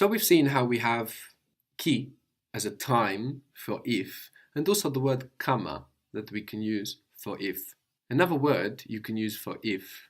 So we've seen how we have ki as a time for if, and also the word kama that we can use for if. Another word you can use for if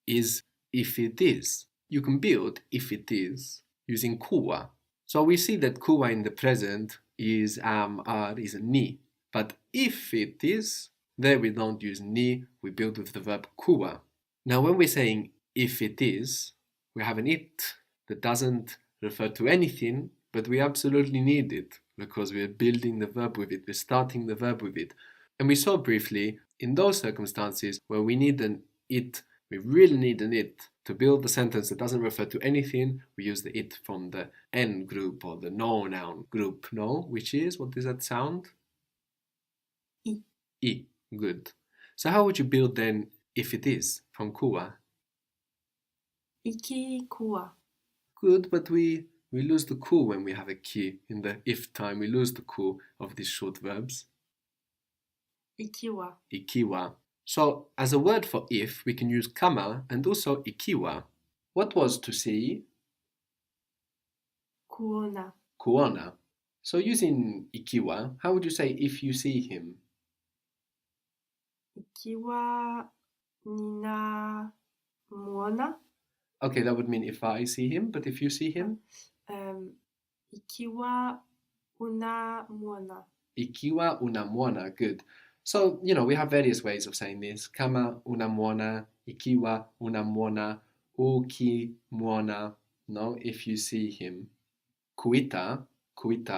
is if it is. You can build if it is using kuwa. So we see that kuwa in the present is is ni. But if it is, there we don't use ni, we build with the verb kuwa. Now when we're saying if it is, we have an it that doesn't refer to anything, but we absolutely need it because we're building the verb with it, we're starting the verb with it. And we saw briefly in those circumstances where we need an it, we really need an it to build the sentence that doesn't refer to anything, we use the it from the N group or the no noun group, no, which is, what does that sound? I. I, good. So how would you build then if it is from kuwa? Iki kuwa. Good, but we lose the ku when we have a ki. In the if time, we lose the ku of these short verbs. Ikiwa. Ikiwa. So, as a word for if, we can use kama and also ikiwa. What was to see? Kuona. Kuona. So, using ikiwa, how would you say if you see him? Ikiwa nina muona. Okay, that would mean if I see him, but if you see him? Ikiwa unamuona. Ikiwa unamuona, good. So, we have various ways of saying this. Kama unamuona, ikiwa unamuona, ukimuona, no, if you see him. Kuita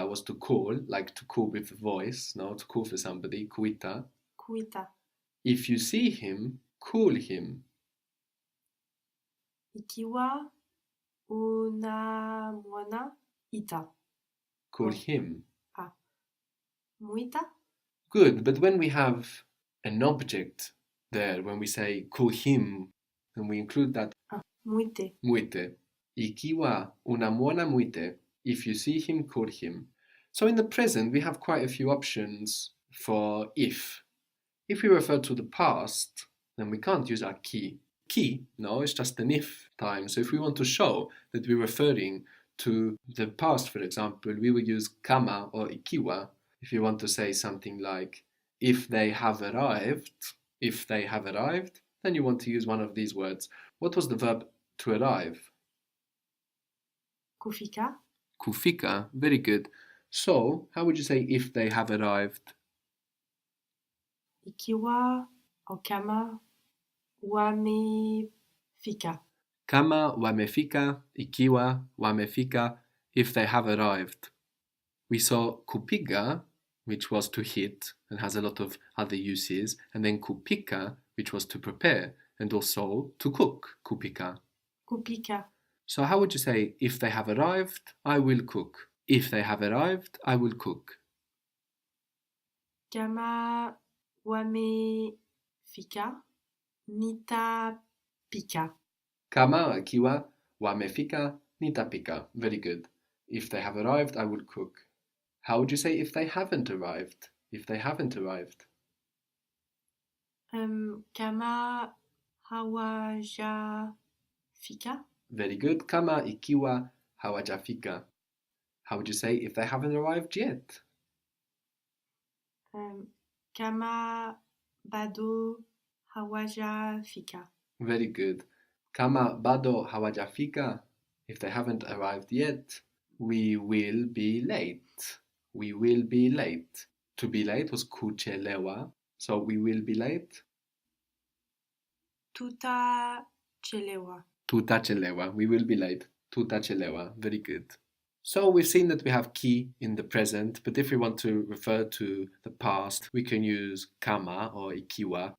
was to call, like to call with the voice, no, to call for somebody, kuita. Kuita. If you see him, call him. Ikiwa unamuona, ita. Call him. Muita? Good, but when we have an object there, when we say call him, then we include that. Muite. Muite. Ikiwa unamuona muite. If you see him, call him. So in the present, we have quite a few options for if. If we refer to the past, then we can't use our ki. Ki, no, it's just an if time. So if we want to show that we're referring to the past, for example, we would use kama or ikiwa. If you want to say something like, if they have arrived, then you want to use one of these words. What was the verb to arrive? Kufika. Kufika, very good. So, how would you say if they have arrived? Ikiwa au kama wamefika. Kama wamefika, ikiwa wamefika, if they have arrived. We saw kupiga, which was to hit and has a lot of other uses, and then kupika, which was to prepare and also to cook, kupika. Kupika. So how would you say, if they have arrived, I will cook. If they have arrived, I will cook. Kama wamefika, nitapika. Kama ikiwa wamefika, nitapika. Very good. If they have arrived, I will cook. How would you say if they haven't arrived? If they haven't arrived? Kama hawajafika. Very good. Kama ikiwa hawajafika. How would you say if they haven't arrived yet? Kama bado hawajafika. Very good. Kama bado hawajafika. If they haven't arrived yet, we will be late. We will be late. To be late was kuchelewa. So we will be late. Tutachelewa. Tutachelewa. We will be late. Tutachelewa. Very good. So we've seen that we have ki in the present, but if we want to refer to the past, we can use kama or ikiwa.